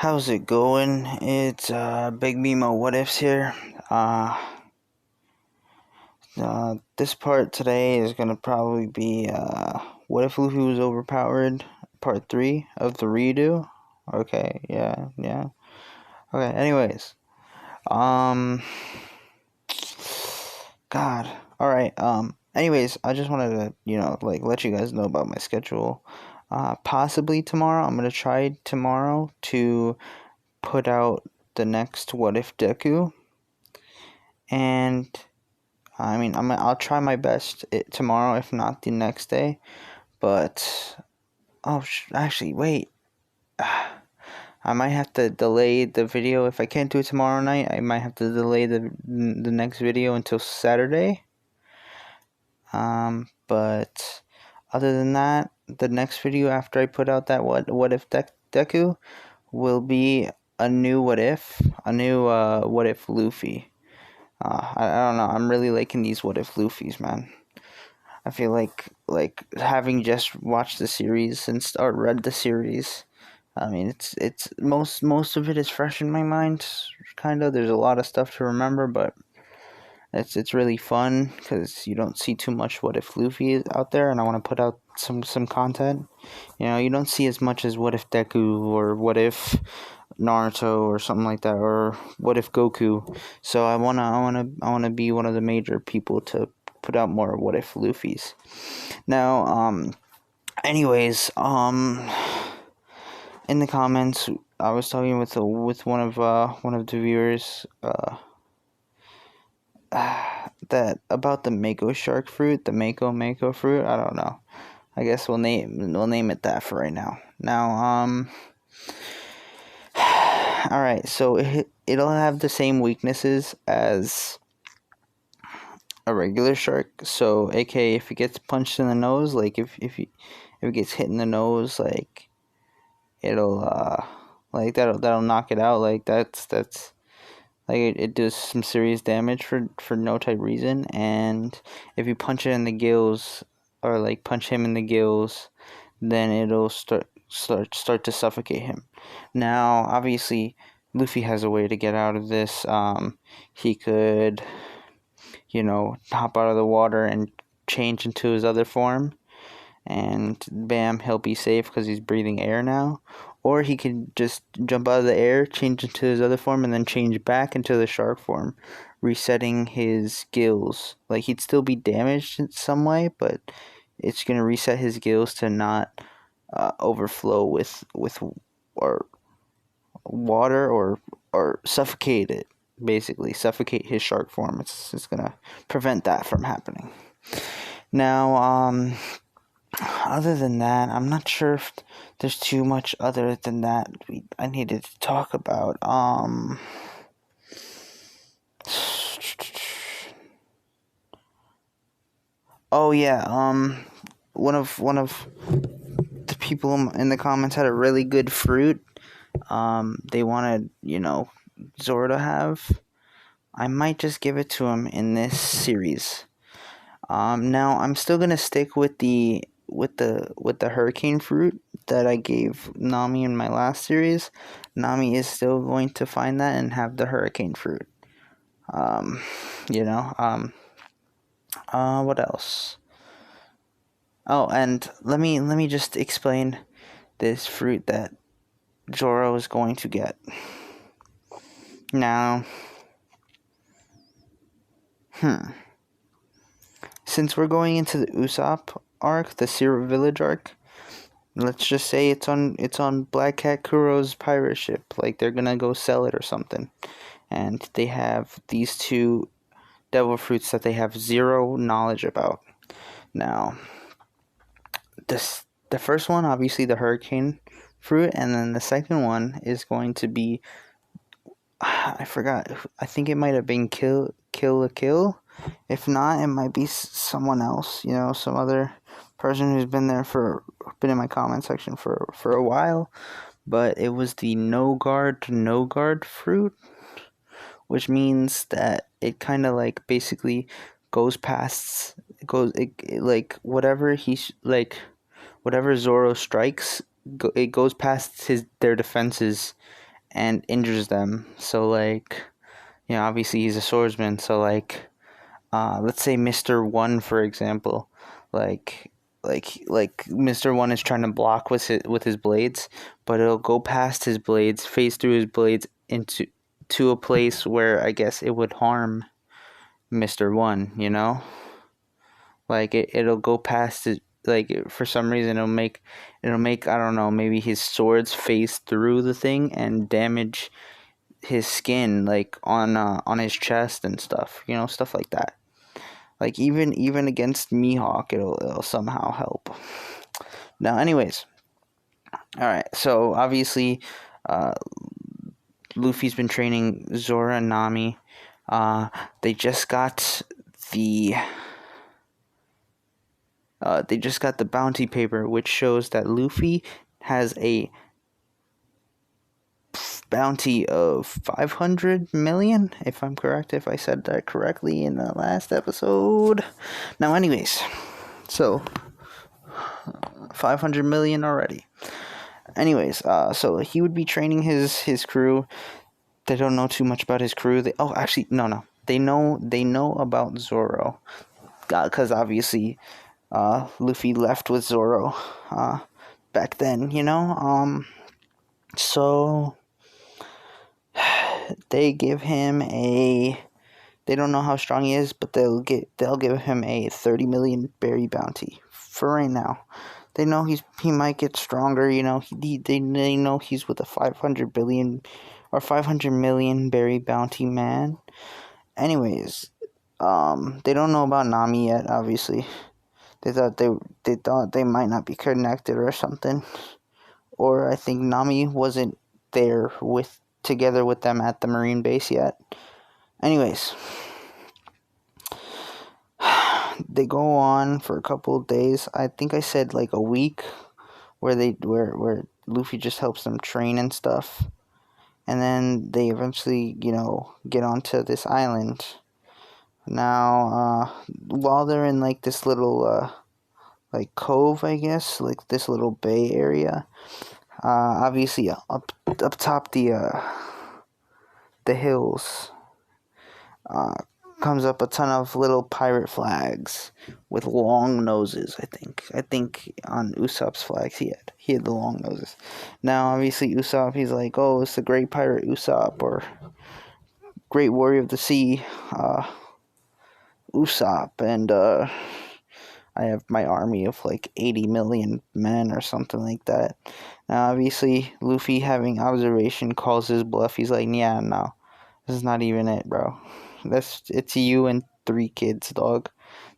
How's it going? It's Big Mimo What Ifs here. This part today is gonna probably be what if Luffy was overpowered, part 3 of the redo. Okay, yeah. Okay, anyways. God. Alright, anyways, I just wanted to, let you guys know about my schedule. Possibly tomorrow. I'm gonna try tomorrow to put out the next What If Deku, and I'll try my best tomorrow, if not the next day. But actually, wait. I might have to delay the video if I can't do it tomorrow night. I might have to delay the next video until Saturday. But other than that, the next video after I put out that what if Deku will be a new what if Luffy. I don't know. I'm really liking these what if Luffys, man. I feel like having just watched the series or read the series. I mean, it's most of it is fresh in my mind. Kind of. There's a lot of stuff to remember, but it's really fun because you don't see too much what if Luffy out there, and I want to put out some content. You don't see as much as what if Deku or what if Naruto or something like that, or what if Goku. So I wanna be one of the major people to put out more what if Luffy's. Now, anyways, in the comments, I was talking with one of the viewers, that about the Mako shark fruit, the Mako fruit. I don't know. I guess we'll name it that for right now. Now, alright, so it'll have the same weaknesses as a regular shark. So, aka if it gets punched in the nose, like if it gets hit in the nose, like it'll that'll knock it out. Like that's like it does some serious damage for no type reason. And if you punch it in the gills, or like punch him in the gills, then it'll start to suffocate him. Now, obviously, Luffy has a way to get out of this. He could, hop out of the water and change into his other form, and bam, he'll be safe because he's breathing air now. Or he could just jump out of the air, change into his other form, and then change back into the shark form, resetting his gills. Like, he'd still be damaged in some way, but it's going to reset his gills to not overflow with or water, or suffocate it. Basically, suffocate his shark form. It's going to prevent that from happening. Now, other than that, I'm not sure if there's too much other than that I needed to talk about. Oh yeah. One of the people in the comments had a really good fruit. They wanted Zoro to have. I might just give it to him in this series. Now I'm still gonna stick with the hurricane fruit that I gave Nami in my last series. Nami is still going to find that and have the hurricane fruit. What else? Oh, and let me just explain this fruit that Zoro is going to get. Now, since we're going into the Usopp arc, the Syrup Village arc, let's just say it's on Black Cat Kuro's pirate ship. Like, they're gonna go sell it or something, and they have these two devil fruits that they have zero knowledge about. Now, the first one, obviously the hurricane fruit, and then the second one is going to be, I forgot. I think it might have been kill. If not, it might be someone else. Some other person who's been in my comment section for a while. But it was the no guard fruit, which means that it kind of like basically goes past whatever Zoro strikes, it goes past their defenses, and injures them. So like, obviously he's a swordsman. So like, let's say Mr. One, for example, like Mr. One is trying to block with his blades, but it'll go past his blades, phase through his blades into to a place where I guess it would harm Mr. One. Like it'll go past it. Like for some reason it'll make I don't know, maybe his swords phase through the thing and damage his skin, like on his chest and stuff. Stuff like that. Like even against Mihawk, it'll somehow help. Now, anyways, all right. So obviously, uh, Luffy's been training Zoro and Nami. They just got the bounty paper, which shows that Luffy has a bounty of 500 million, if I'm correct, if I said that correctly in the last episode. Now, anyways, so 500 million already. Anyways, so he would be training his crew. They don't know too much about his crew. Actually, no. They know about Zoro, because obviously, Luffy left with Zoro, back then. So they give him a. They don't know how strong he is, but they'll give him a 30 million berry bounty for right now. They know he might get stronger. They know he's with a 500 billion or 500 million berry bounty man. Anyways, they don't know about Nami yet. Obviously, they thought they might not be connected or something. Or I think Nami wasn't there together with them at the Marine base yet. Anyways, they go on for a couple of days. I think I said like a week, where Luffy just helps them train and stuff, and then they eventually get onto this island. Now, while they're in like this little like cove, I guess, like this little bay area, obviously up top the hills, comes up a ton of little pirate flags with long noses. I think on Usopp's flags he had the long noses. Now obviously Usopp, he's like, oh, it's the great pirate Usopp, or great warrior of the sea, Usopp, and I have my army of like 80 million men or something like that. Now obviously Luffy, having observation, calls his bluff. He's like, yeah, no, this is not even it, bro. It's you and 3 kids, dog.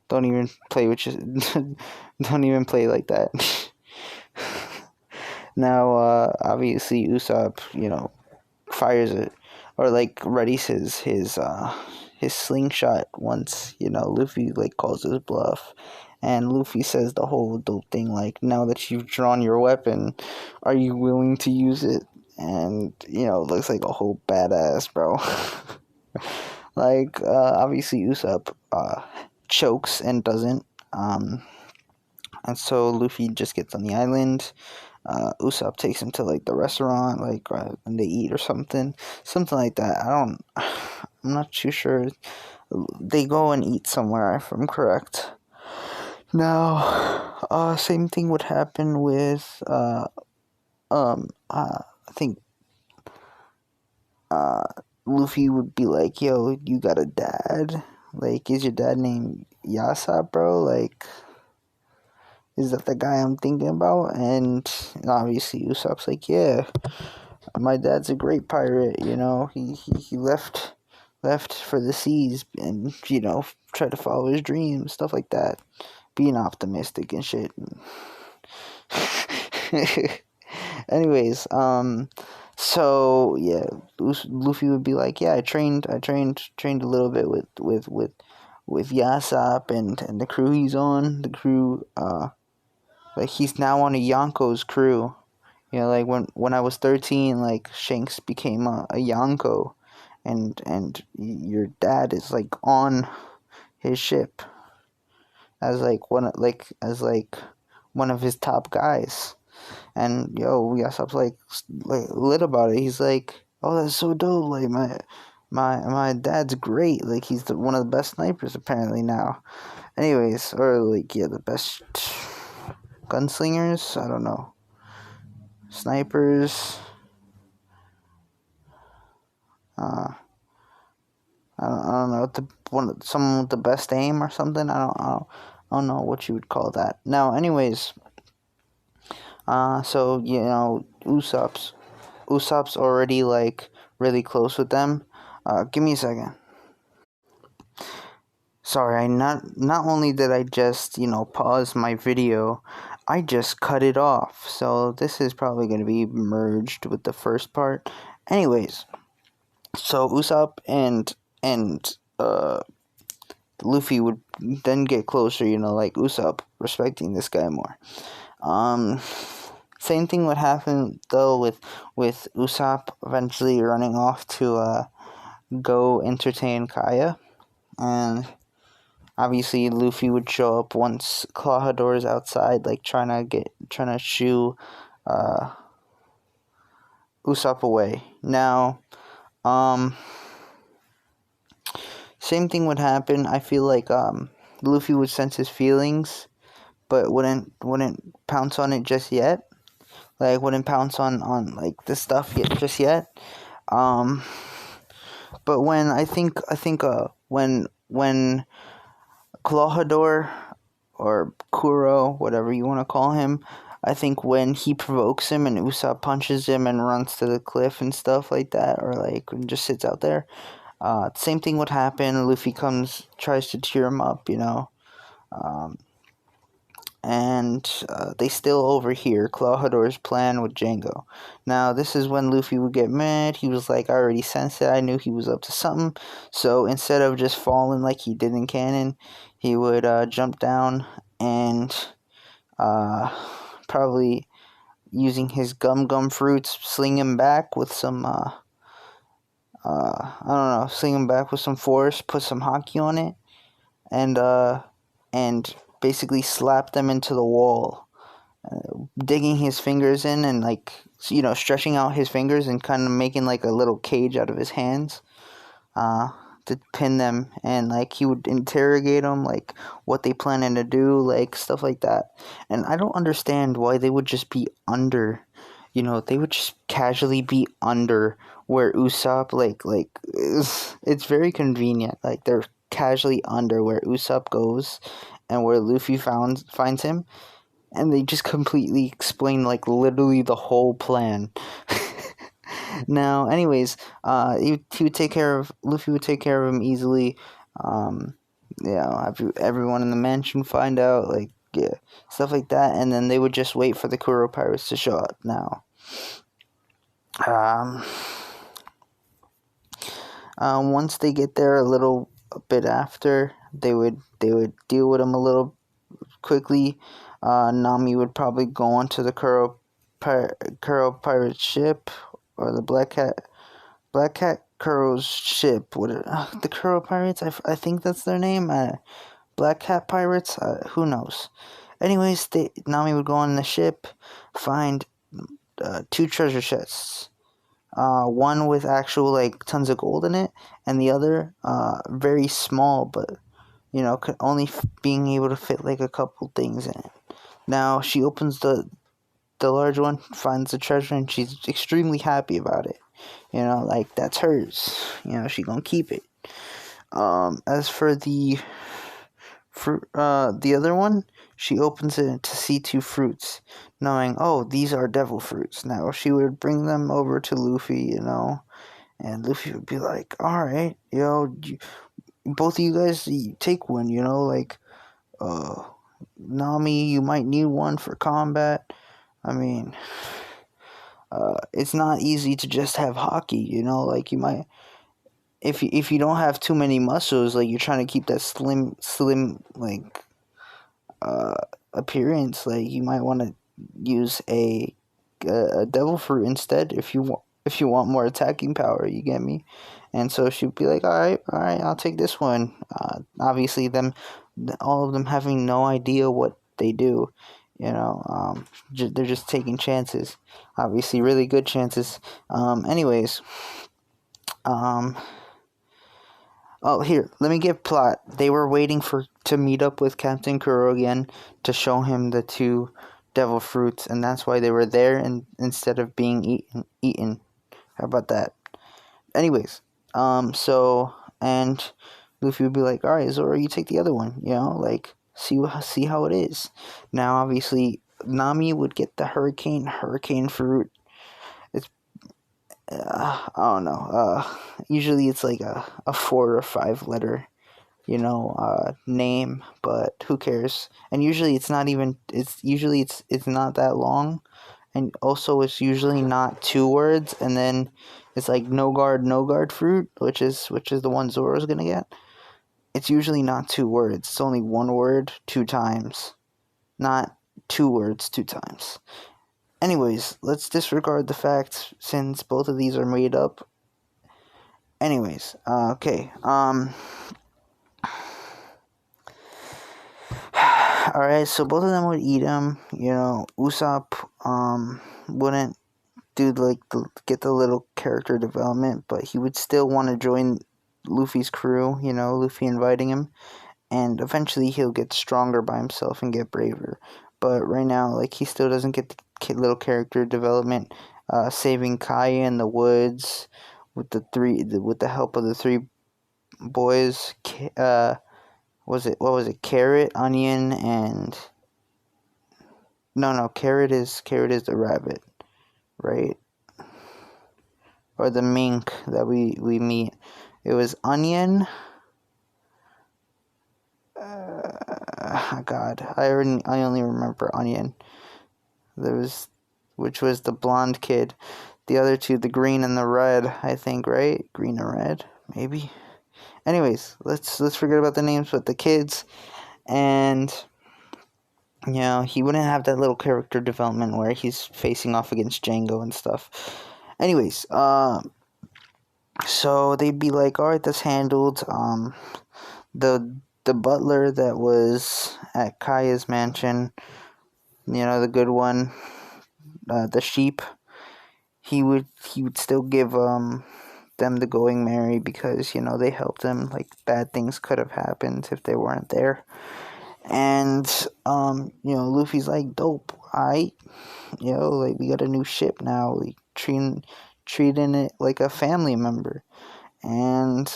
Don't even play don't even play like that. Now, obviously Usopp, fires it, or like readies his slingshot once, Luffy like calls his bluff. And Luffy says the whole dope thing, like, now that you've drawn your weapon, are you willing to use it? And, it looks like a whole badass, bro. Like, obviously Usopp chokes and doesn't. And so Luffy just gets on the island. Usopp takes him to like the restaurant, like, and they eat or something like that. I'm not too sure. They go and eat somewhere, if I'm correct. Now, same thing would happen with I think Luffy would be like, yo, you got a dad? Like, is your dad named Yasa, bro? Like, is that the guy I'm thinking about? And obviously Usopp's like, yeah, my dad's a great pirate, he left for the seas and, tried to follow his dreams, stuff like that. Being optimistic and shit. Anyways, so yeah, Luffy would be like, yeah, I trained a little bit with Yasop and the crew he's on. The crew, like, he's now on a Yonko's crew. Like when I was 13, like, Shanks became a Yonko, and your dad is like on his ship as one of his top guys. And Yasop's like lit about it. He's like, oh, that's so dope. Like my dad's great. Like he's one of the best snipers apparently now. Anyways, or like yeah, the best gunslingers. I don't know, snipers. Uh, I don't know someone with the best aim or something. I don't know what you would call that. Now, anyways, so you know, Usopp's already like really close with them. Give me a second. Sorry, I not only did I just, you know, pause my video, I just cut it off. So this is probably going to be merged with the first part. Anyways, so Usopp and Luffy would then get closer, you know, like Usopp respecting this guy more. Um Same thing would happen though with Usopp eventually running off to go entertain Kaya, and obviously Luffy would show up once Clawhador's outside, like trying to shoo uh, Usopp away. Now, same thing would happen. I feel like Luffy would sense his feelings, but wouldn't pounce on it just yet. Like wouldn't pounce on like the stuff yet just yet. Um, but when when Clawhador or Kuro, whatever you want to call him, I think when he provokes him and Usopp punches him and runs to the cliff and stuff like that, or like just sits out there, same thing would happen. Luffy tries to cheer him up, you know, and they still overhear Clawhador's plan with Django. Now, this is when Luffy would get mad. He was like, I already sensed it. I knew he was up to something. So instead of just falling like he did in Canon, he would jump down and probably using his gum fruits, sling him back with some, I don't know, sling him back with some force, put some hockey on it, and basically slap them into the wall, digging his fingers in and like, you know, stretching out his fingers and kind of making like a little cage out of his hands, to pin them, and like he would interrogate them, like what they planning to do, like stuff like that. And I don't understand why they would just be under, you know, they would just casually be under where Usopp like it's very convenient. Like they're casually under where Usopp goes and where Luffy finds him, and they just completely explain like literally the whole plan. Now, anyways, he would take care of Luffy would take care of him easily. You know, everyone in the mansion find out, like, yeah, stuff like that, and then they would just wait for the Kuro pirates to show up. Now, um, once they get there, a bit after, they would deal with him a little quickly. Nami would probably go onto the Kuro pirate ship, or the Black Cat Kuro's ship. The Kuro pirates? I think that's their name. Black Cat pirates. Who knows? Anyways, Nami would go on the ship, find two treasure chests. One with actual like tons of gold in it, and the other very small, but you know, only being able to fit like a couple things in it. Now she opens the large one, finds the treasure, and she's extremely happy about it. You know, like that's hers. You know, she gonna keep it. As for the the other one, she opens it to see two fruits, knowing, oh, these are devil fruits. Now she would bring them over to Luffy, you know, and Luffy would be like, all right, you know, both of you guys take one, you know, like, Nami, you might need one for combat. I mean, it's not easy to just have hockey, you know, like you might, if you don't have too many muscles, like you're trying to keep that slim like appearance, like you might want to use a devil fruit instead if you want more attacking power, you get me? And so she'd be like, all right, I'll take this one. Obviously all of them having no idea what they do, You know, they're just taking chances. Obviously, really good chances. Anyways, oh, here, let me give plot. They were waiting to meet up with Captain Kuro again to show him the two devil fruits, and that's why they were there and instead of being eaten. How about that? Anyways, and Luffy would be like, all right, Zoro, you take the other one, you know, like, see how it is. Now, obviously, Nami would get the hurricane fruit. It's, I don't know, usually it's like a 4 or 5 letter, name, but who cares? And usually it's not even, it's not that long, and also it's usually not 2 words, and then it's like no guard fruit, which is the one Zoro's gonna get. It's usually not 2 words. It's only 1 word 2 times, not 2 words 2 times. Anyways, let's disregard the facts since both of these are made up. Anyways, okay. Alright, so both of them would eat him. Usopp wouldn't get the little character development, but he would still want to join Luffy's crew. Luffy inviting him, and eventually he'll get stronger by himself and get braver. But right now, like, he still doesn't get the little character development. Saving Kaya in the woods with the help of the 3 boys. What was it? Carrot, onion, and no, carrot is the rabbit, right? Or the mink that we meet. It was onion. God, I only remember onion. Which was the blonde kid. The other 2, the green and the red, I think, right? Green and red, maybe. Anyways, let's forget about the names, but the kids, and he wouldn't have that little character development where he's facing off against Django and stuff. Anyways, so they'd be like, all right, that's handled. The butler that was at Kaya's mansion, the good one, the sheep, he would still give them the going merry because they helped him. Like, bad things could have happened if they weren't there. And Luffy's like, dope, alright, like, we got a new ship now, like, treating it like a family member. And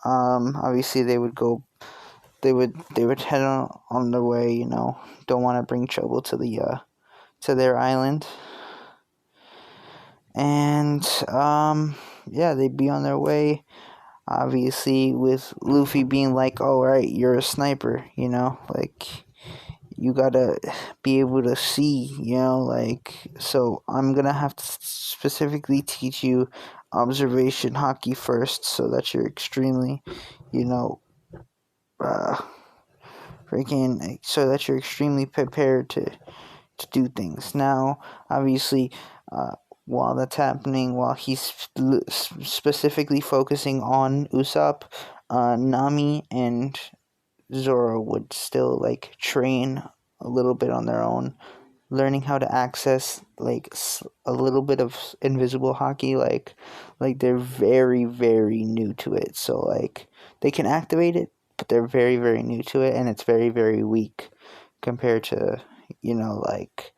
obviously they would head on their way. Don't want to bring trouble to their island. And yeah, they'd be on their way, obviously, with Luffy being like, oh, right, you're a sniper, like, you gotta be able to see, like, so I'm gonna have to specifically teach you observation haki first, so that you're extremely, so that you're extremely prepared to do things. Now, obviously, while that's happening, while he's specifically focusing on Usopp, Nami and Zoro would still, like, train a little bit on their own, learning how to access, like, a little bit of invisible haki. Like they're very, very new to it, so, like, they can activate it, but they're very, very new to it, and it's very, very weak compared to, like,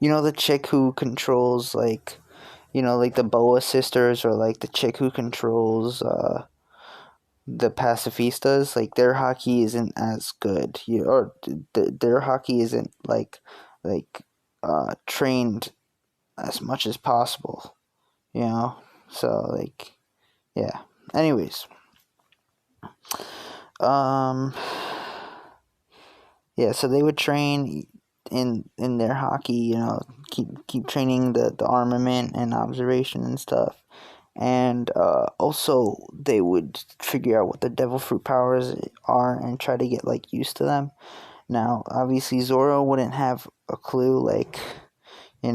the chick who controls, like, like the Boa sisters, or like the chick who controls the pacifistas. Like, their haki isn't as good, or their haki isn't like trained as much as possible, so, like, yeah. Anyways, yeah, so they would train in their haki, keep training the armament and observation and stuff. And also they would figure out what the devil fruit powers are and try to get, like, used to them. Now, obviously, Zoro wouldn't have a clue. Like, he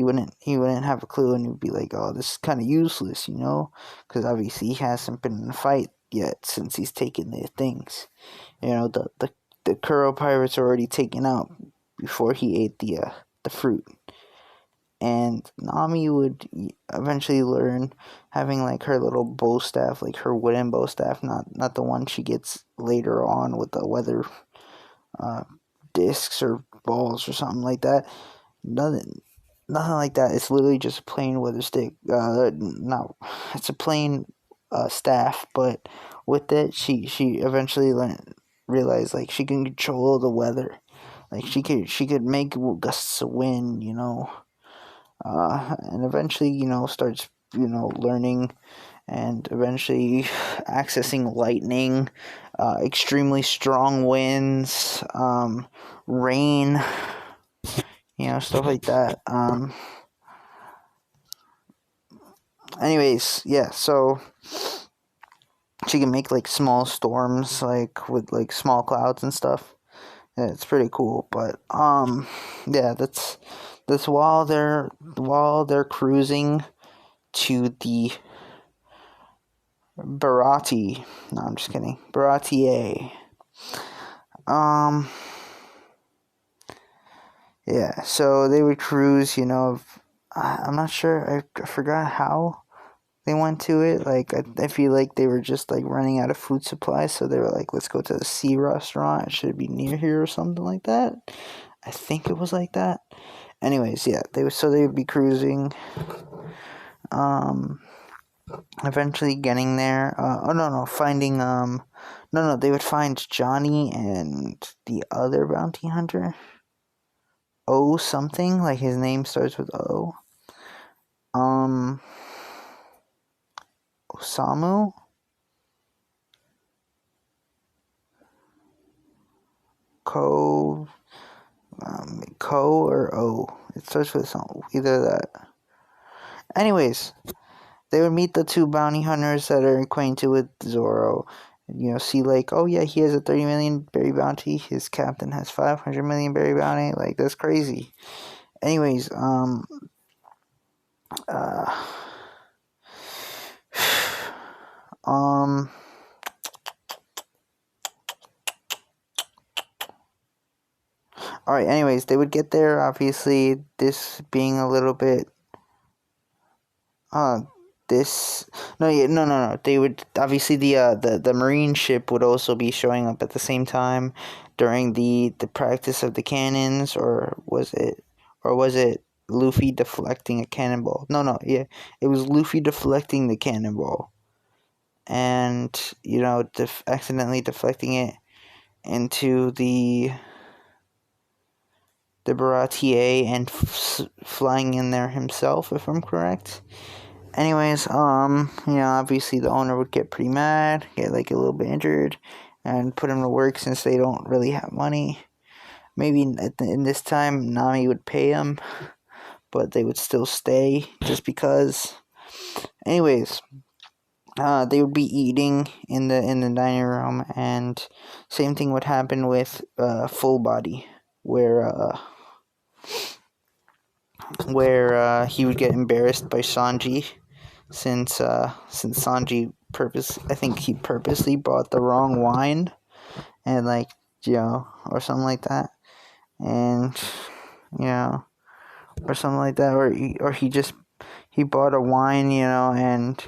wouldn't have a clue, and he'd be like, oh, this is kind of useless, because obviously he hasn't been in a fight yet since he's taken the things. The the Kuro pirates are already taken out before he ate the fruit. And Nami would eventually learn, having like her little bow staff, like her wooden bow staff, not the one she gets later on with the weather discs or balls or something like that. Nothing like that. It's literally just a plain weather stick. It's a plain staff, but with it, she eventually realized like she can control the weather. Like she could make gusts of wind, and eventually, starts, learning and eventually accessing lightning, extremely strong winds, rain, stuff like that. Anyways, yeah, so she can make like small storms, like with like small clouds and stuff. Yeah, it's pretty cool. But yeah, that's while they're cruising to the Baratie. No, I'm just kidding. Baratie. Yeah, so they would cruise, I'm not sure, I forgot how they went to it. Like, I feel like they were just, like, running out of food supplies, so they were like, let's go to the sea restaurant, it should be near here or something like that. I think it was like that. Anyways, yeah, they would be cruising, eventually getting there, they would find Johnny and the other bounty hunter, O something, like his name starts with O. Osamu? Ko or O. It starts with either that. Anyways, they would meet the two bounty hunters that are acquainted with Zoro. See like, oh yeah, he has a 30 million berry bounty. His captain has 500 million berry bounty. Like, that's crazy. Anyways, Alright, anyways, they would get there, obviously, this being a little bit, no, they would, obviously, the marine ship would also be showing up at the same time during the practice of the cannons, or was it Luffy deflecting a cannonball? Yeah, it was Luffy deflecting the cannonball, and, accidentally deflecting it into the Baratie and flying in there himself, if I'm correct. Anyways, obviously the owner would get pretty mad, get like a little bit injured, and put him to work since they don't really have money. Maybe in this time, Nami would pay him, but they would still stay just because. Anyways, they would be eating in the dining room, and same thing would happen with Full Body, where he would get embarrassed by Sanji, since Sanji he purposely bought the wrong wine, and or something like that, and or something like that, or he bought a wine, and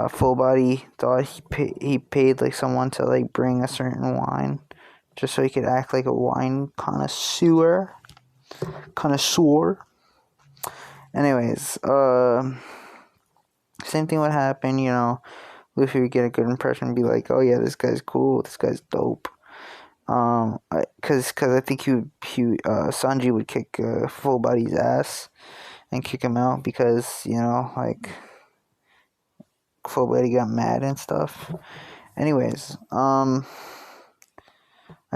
Full Body thought he paid like someone to like bring a certain wine, just so he could act like a wine connoisseur. Anyways, same thing would happen, Luffy would get a good impression and be like, oh yeah, this guy's cool, this guy's dope. Cause I think Sanji would kick Full Body's ass and kick him out because, Full Body got mad and stuff. Anyways, I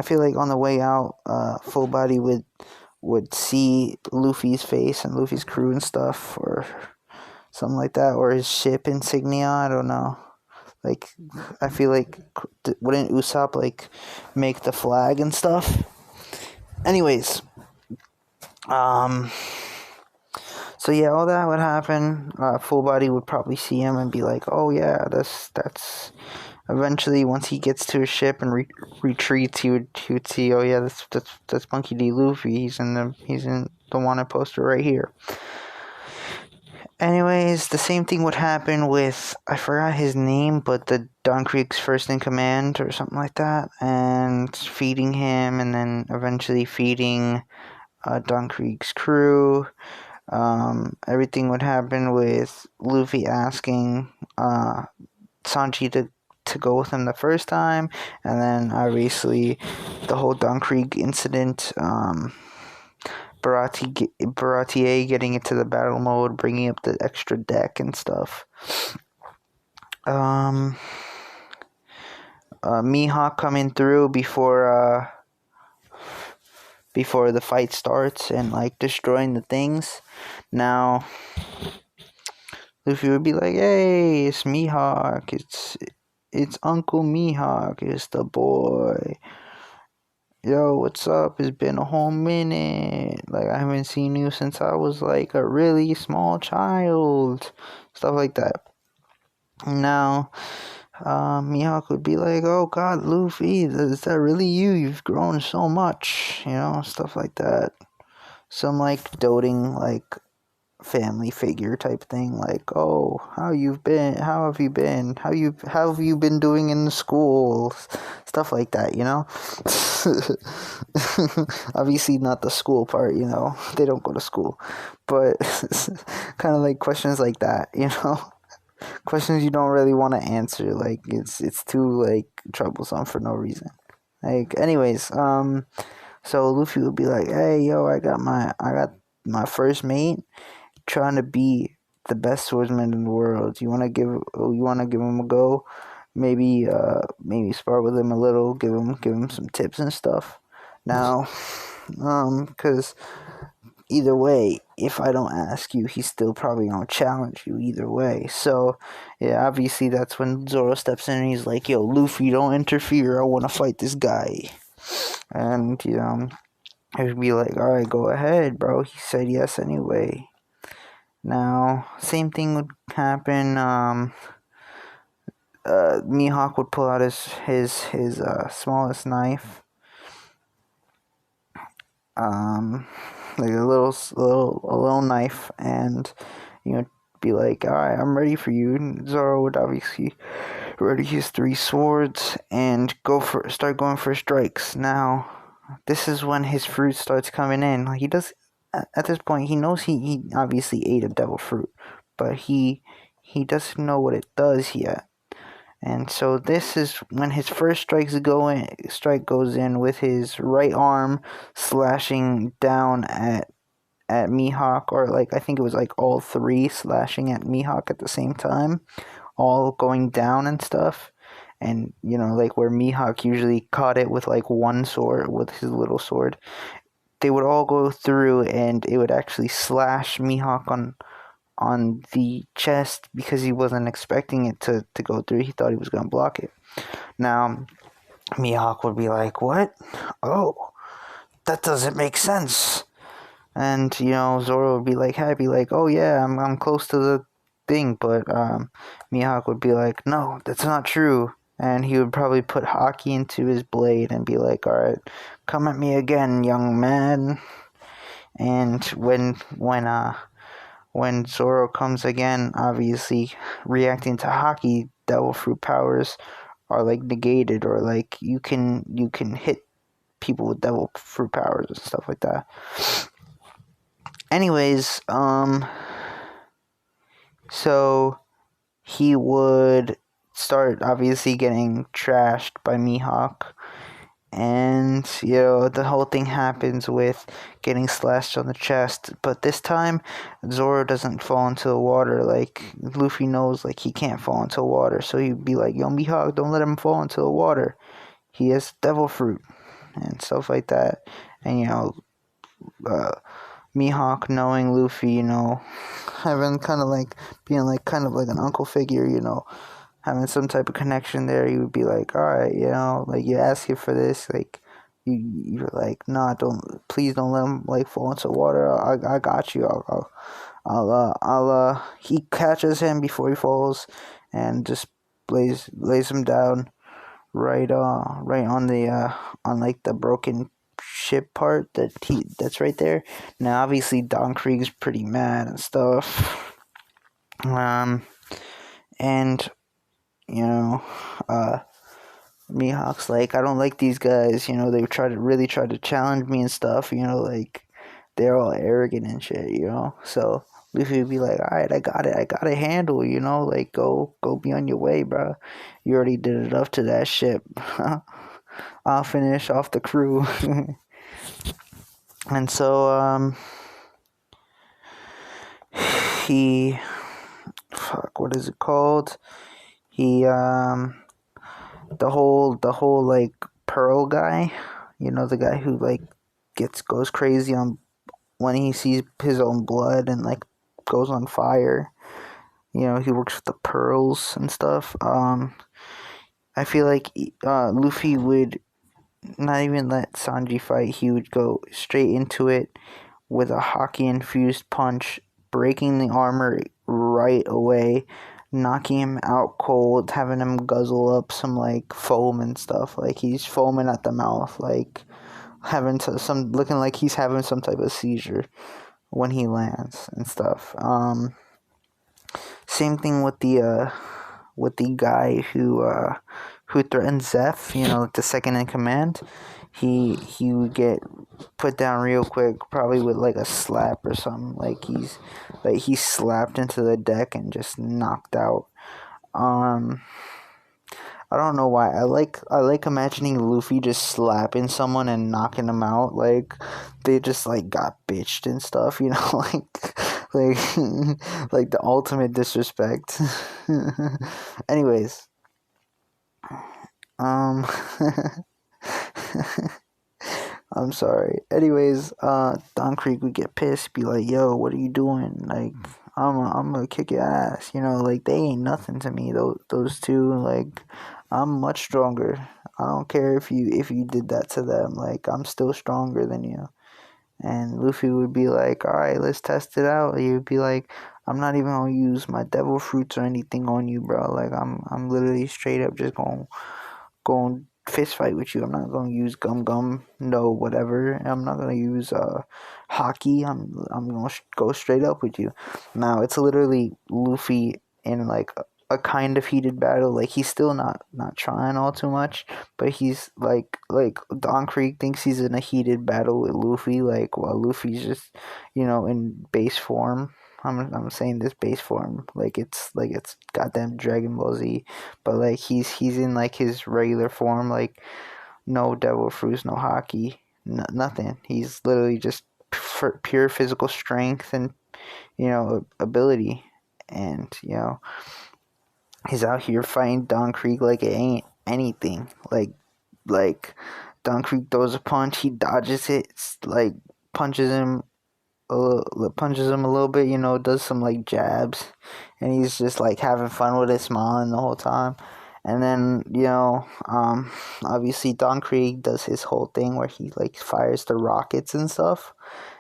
feel like on the way out, Full Body would see Luffy's face and Luffy's crew and stuff, or something like that, or his ship insignia, I don't know. Like, I feel like, wouldn't Usopp, like, make the flag and stuff? Anyways, so yeah, all that would happen. Full Body would probably see him and be like, oh yeah, that's eventually, once he gets to his ship and retreats, he would see, oh yeah, that's Monkey D. Luffy. He's in the wanted poster right here. Anyways, the same thing would happen with, I forgot his name, but the Don Krieg's first in command or something like that, and feeding him, and then eventually feeding Don Krieg's crew. Everything would happen with Luffy asking Sanji to go with him the first time, and then obviously the whole Don Krieg incident. Baratie getting into the battle mode, bringing up the extra deck and stuff. Mihawk coming through before the fight starts and like destroying the things. Now, Luffy would be like, "Hey, it's Mihawk. It's Uncle Mihawk. It's the boy. Yo, what's up? It's been a whole minute. Like, I haven't seen you since I was like a really small child." Stuff like that. Now, Mihawk would be like, "Oh God, Luffy, is that really you? You've grown so much," stuff like that. Some like doting like family figure type thing, like, "Oh, how have you been? How have you been doing in the school?" Stuff like that, Obviously not the school part, they don't go to school, but kind of like questions like that, questions you don't really want to answer, like it's too like troublesome for no reason. Like, anyways, so Luffy would be like, "Hey, yo, I got my first mate trying to be the best swordsman in the world. You wanna give him a go? Maybe spar with him a little, give him some tips and stuff." Now, because either way, if I don't ask you, he's still probably gonna challenge you either way. So, yeah, obviously that's when Zoro steps in and he's like, "Yo, Luffy, don't interfere. I want to fight this guy." And, he'd be like, "All right, go ahead, bro." He said yes anyway. Now, same thing would happen. Mihawk would pull out his smallest knife. Like a little knife, and be like, "All right, I'm ready for you." And Zoro would obviously ready his 3 swords and start going for strikes. Now, this is when his fruit starts coming in. Like, he does at this point, he knows he obviously ate a devil fruit, but he doesn't know what it does yet. And so this is when his first strike goes in with his right arm slashing down at Mihawk, or like I think it was like all 3 slashing at Mihawk at the same time, all going down and stuff. And like where Mihawk usually caught it with like one sword, with his little sword, they would all go through and it would actually slash Mihawk on the chest because he wasn't expecting it to go through. He thought he was going to block it. Now, Mihawk would be like, "What? Oh, that doesn't make sense." And, Zoro would be like happy, like, "Oh yeah, I'm close to the thing," but Mihawk would be like, "No, that's not true." And he would probably put hockey into his blade and be like, "All right, come at me again, young man." And when Zoro comes again, obviously reacting to hockey, devil fruit powers are like negated, or like you can hit people with devil fruit powers and stuff like that. Anyways, so he would start obviously getting trashed by Mihawk. And, the whole thing happens with getting slashed on the chest. But this time, Zoro doesn't fall into the water. Like, Luffy knows, like, he can't fall into the water. So he'd be like, "Yo, Mihawk, don't let him fall into the water. He has devil fruit." And stuff like that. And, Mihawk knowing Luffy, having kind of like, being like kind of like an uncle figure, having some type of connection there, you would be like, "All right, like, you ask him for this, like, you're like, nah, please don't let him like fall into water. I got you. He catches him before he falls, and just lays him down right on the on like the broken ship part that's right there. Now obviously Don Krieg's pretty mad and stuff. And you know, Mihawk's like, I don't like these guys, they really try to challenge me and stuff, like they're all arrogant and shit, So Luffy would be like, alright, I got it handle, like go be on your way, bro. You already did enough to that ship. I'll finish off the crew. And so he what is it called? He the whole like Pearl guy, the guy who like goes crazy on when he sees his own blood and like goes on fire. He works with the pearls and stuff. I feel like Luffy would not even let Sanji fight. He would go straight into it with a hockey infused punch, breaking the armor right away, knocking him out cold, having him guzzle up some like foam and stuff. Like he's foaming at the mouth, like looking like he's having some type of seizure when he lands and stuff. Same thing with the guy who threatened Zeph, the second in command. He would get put down real quick, probably with like a slap or something. He's slapped into the deck and just knocked out. I don't know why. I like imagining Luffy just slapping someone and knocking them out. Like they just like got bitched and stuff, like the ultimate disrespect. Anyways, I'm sorry. Anyways, Don Krieg would get pissed, be like, "Yo, what are you doing? Like, I'm gonna kick your ass." Like they ain't nothing to me. Those two, like, I'm much stronger. I don't care if you did that to them. Like, I'm still stronger than you. And Luffy would be like, "All right, let's test it out." He would be like, "I'm not even gonna use my devil fruits or anything on you, bro. Like, I'm literally straight up just gonna fist fight with you. I'm not gonna use gum, no whatever. I'm not gonna use hockey. I'm gonna go straight up with you." Now it's literally Luffy in like a kind of heated battle. Like he's still not trying all too much, but he's like Don Krieg thinks he's in a heated battle with Luffy. Like while Luffy's just in base form. I'm saying this base form like it's goddamn Dragon Ball Z, but like he's in like his regular form, like no devil fruits, no hockey, nothing. He's literally just pure physical strength and ability, and he's out here fighting Don Krieg like it ain't anything. Like Don Krieg throws a punch, he dodges it, like punches him a little bit, does some like jabs, and he's just like having fun with it, smiling the whole time. And then obviously Don Krieg does his whole thing where he like fires the rockets and stuff,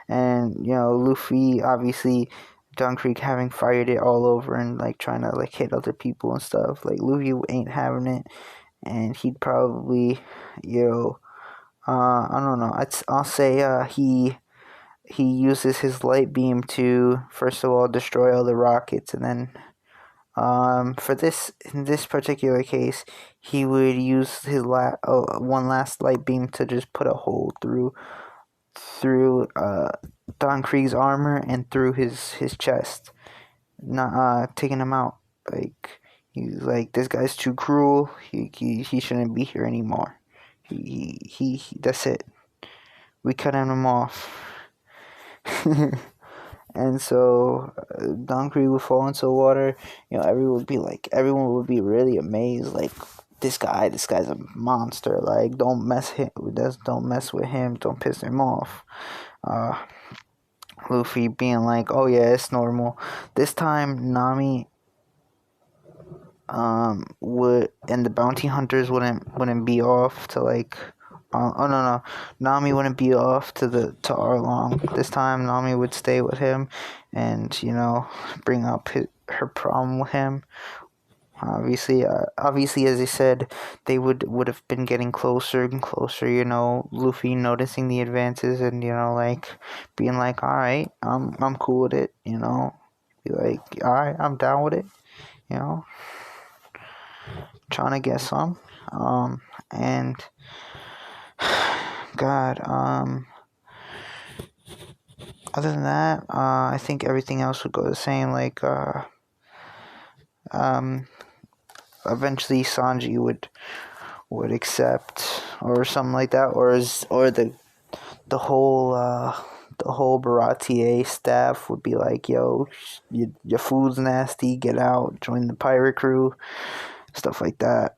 and Luffy, obviously Don Krieg having fired it all over and like trying to like hit other people and stuff. Like Luffy ain't having it, and he'd probably I don't know. I'll say he uses his light beam to first of all destroy all the rockets, and then in this particular case, he would use his one last light beam to just put a hole through Don Krieg's armor and through his chest, not taking him out. Like he's like, this guy's too cruel. He shouldn't be here anymore. He that's it. We cut him off. And so Don Krieg would fall into the water. Everyone would be really amazed. Like this guy's a monster. Like don't mess with him. Don't piss him off. Luffy being like, oh yeah, it's normal. This time Nami would, and the bounty hunters wouldn't be off to like. No, Nami wouldn't be off to Arlong. This time Nami would stay with him and bring up her problem with him, Obviously, as I said, they would have been getting closer and closer. Luffy noticing the advances and like being like, all right, I'm cool with it. Be like, all right, I'm down with it. You know, trying to get some. And God, other than that, I think everything else would go the same. Like, eventually Sanji would accept or something like that, or the whole Baratie staff would be like, yo, your food's nasty, get out, join the pirate crew, stuff like that.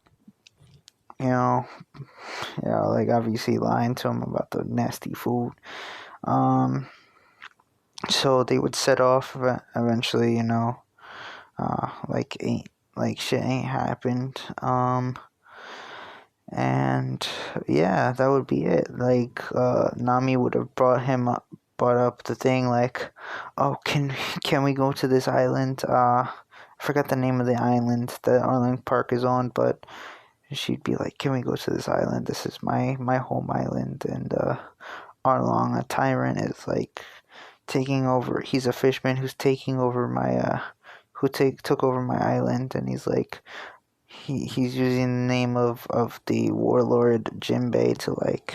Like obviously lying to him about the nasty food. So they would set off eventually, like shit ain't happened. And yeah, that would be it. Like, Nami would have brought up the thing like, oh, can we go to this island? I forgot the name of the island that Arlong Park is on, but she'd be like, can we go to this island? This is my home island. And Arlong, a tyrant, is like taking over. He's a fishman who's taking over my took over my island, and he's like, he's using the name of the warlord Jinbei to like,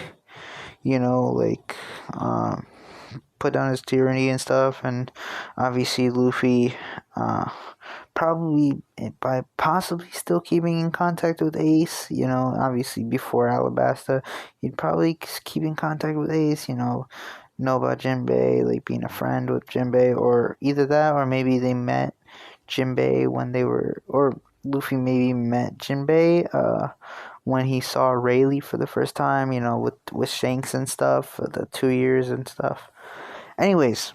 um, put down his tyranny and stuff. And obviously Luffy, probably by possibly still keeping in contact with Ace, obviously before Alabasta, he'd probably keep in contact with Ace, know about Jinbei, like being a friend with Jinbei, or either that, or maybe they met Jinbei when they were, or Luffy maybe met Jinbei when he saw Rayleigh for the first time, with Shanks and stuff, for the 2 years and stuff. Anyways,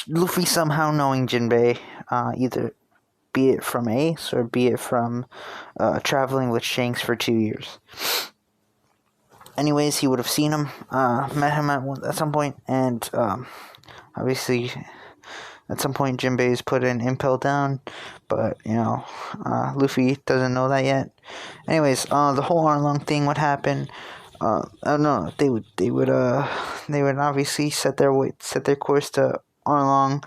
Luffy somehow knowing Jinbei, either be it from Ace or be it from traveling with Shanks for 2 years. Anyways, he would have seen him, met him at some point, and obviously at some point Jinbei is put an impel down, but Luffy doesn't know that yet. Anyways, the whole Arlong thing would happen. No, they would obviously set their course to Arlong,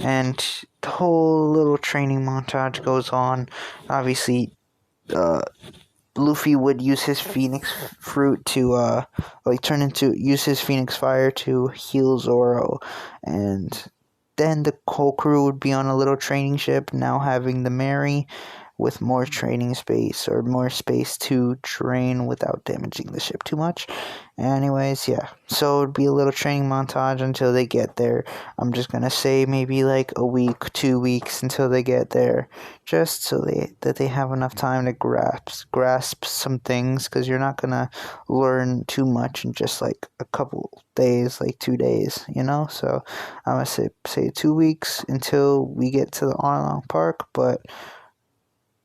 and the whole little training montage goes on. Obviously, Luffy would use his Phoenix fruit to use his Phoenix fire to heal Zoro, and then the whole crew would be on a little training ship, now having the Mary, with more training space, or more space to train without damaging the ship too much. Anyways, yeah, so it'd be a little training montage until they get there. I'm just gonna say maybe like a week, 2 weeks until they get there, just so that they have enough time to grasp some things, because you're not gonna learn too much in just like a couple days, like 2 days, so I'm gonna say 2 weeks until we get to the Arlong Park. But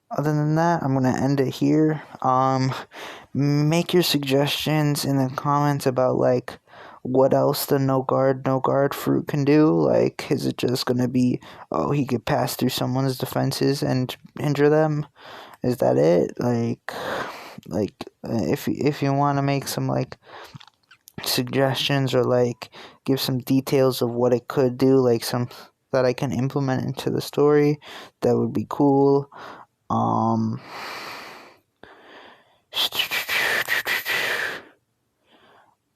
other than that, I'm gonna end it here. Make your suggestions in the comments about like what else the no guard fruit can do. Like, is it just gonna be, oh, he could pass through someone's defenses and injure them? Is that it? Like if you want to make some like suggestions, or like give some details of what it could do, like some that I can implement into the story, that would be cool. I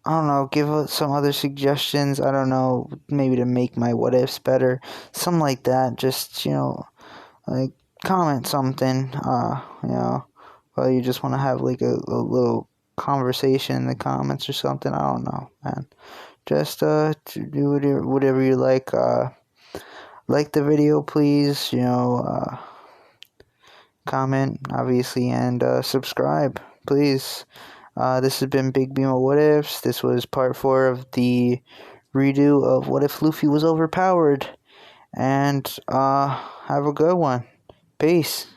don't know, give us some other suggestions. I don't know, maybe to make my what ifs better, something like that. Just, like, comment something, or you just want to have like a little conversation in the comments or something. I don't know, man. Just do whatever you like. Like the video, please. Comment, obviously, and subscribe, please. This has been Big Beam of What Ifs. This was part 4 of the redo of What If Luffy Was Overpowered. And have a good one. Peace.